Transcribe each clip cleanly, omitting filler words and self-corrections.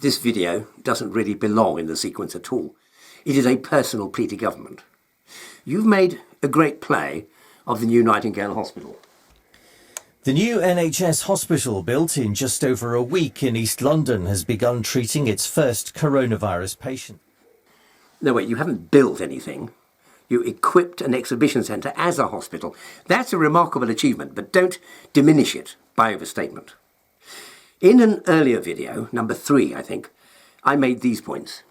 this video doesn't really belong in the sequence at all. It is a personal plea to government. You've made a great play of the new Nightingale Hospital. The new NHS hospital, built in just over a week in East London, has begun treating its first coronavirus patient. No, wait, you haven't built anything. You equipped an exhibition centre as a hospital. That's a remarkable achievement, but don't diminish it by overstatement. In an earlier video, number 3, I think, I made these points.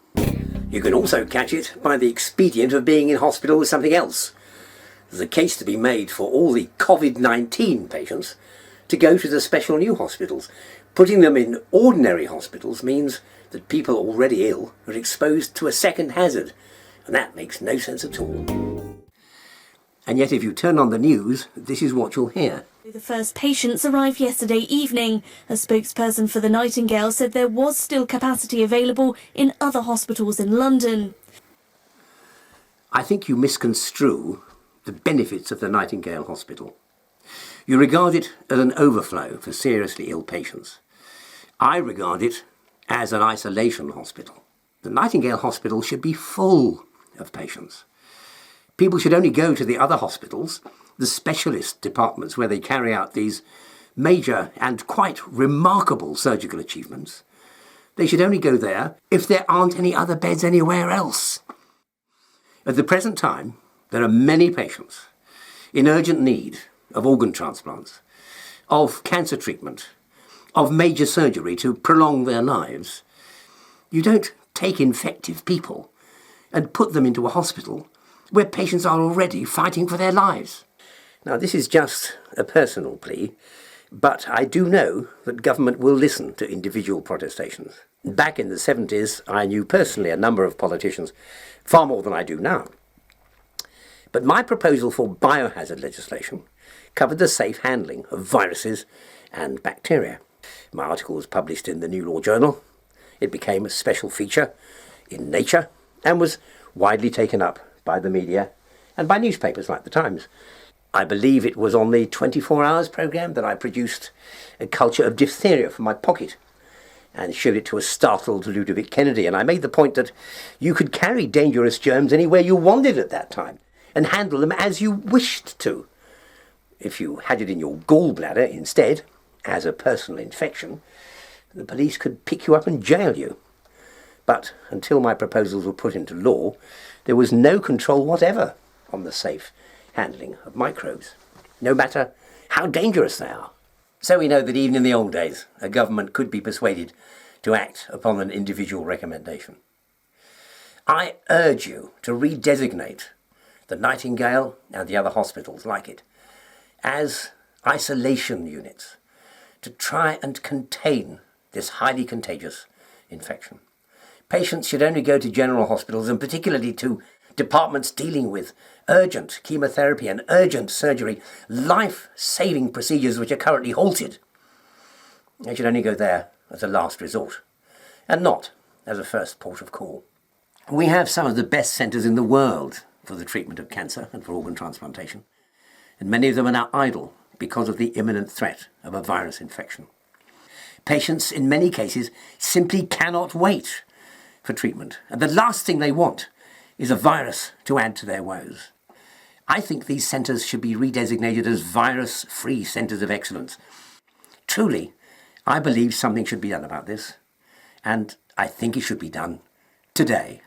You can also catch it by the expedient of being in hospital with something else. There's a case to be made for all the COVID-19 patients to go to the special new hospitals. Putting them in ordinary hospitals means that people already ill are exposed to a second hazard, and that makes no sense at all. And yet if you turn on the news, this is what you'll hear. The first patients arrived yesterday evening. A spokesperson for the Nightingale said there was still capacity available in other hospitals in London. I think you misconstrue the benefits of the Nightingale Hospital. You regard it as an overflow for seriously ill patients. I regard it as an isolation hospital. The Nightingale Hospital should be full of patients. People should only go to the other hospitals, the specialist departments where they carry out these major and quite remarkable surgical achievements. They should only go there if there aren't any other beds anywhere else. At the present time, there are many patients in urgent need of organ transplants, of cancer treatment, of major surgery to prolong their lives. You don't take infective people and put them into a hospital where patients are already fighting for their lives. Now, this is just a personal plea, but I do know that government will listen to individual protestations. Back in the 70s, I knew personally a number of politicians, far more than I do now. But my proposal for biohazard legislation covered the safe handling of viruses and bacteria. My article was published in the New Law Journal. It became a special feature in Nature and was widely taken up by the media and by newspapers like the Times. I believe it was on the 24 Hours programme that I produced a culture of diphtheria from my pocket and showed it to a startled Ludovic Kennedy. And I made the point that you could carry dangerous germs anywhere you wanted at that time and handle them as you wished to. If you had it in your gallbladder instead, as a personal infection, the police could pick you up and jail you. But until my proposals were put into law, there was no control whatever on the safe handling of microbes, no matter how dangerous they are. So we know that even in the old days, a government could be persuaded to act upon an individual recommendation. I urge you to redesignate the Nightingale and the other hospitals like it as isolation units to try and contain this highly contagious infection. Patients should only go to general hospitals, and particularly to departments dealing with urgent chemotherapy and urgent surgery, life-saving procedures which are currently halted. They should only go there as a last resort, and not as a first port of call. We have some of the best centres in the world for the treatment of cancer and for organ transplantation, and many of them are now idle because of the imminent threat of a virus infection. Patients, in many cases, simply cannot wait for treatment, and the last thing they want is a virus to add to their woes. I think these centres should be redesignated as virus-free centres of excellence. Truly, I believe something should be done about this, and I think it should be done today.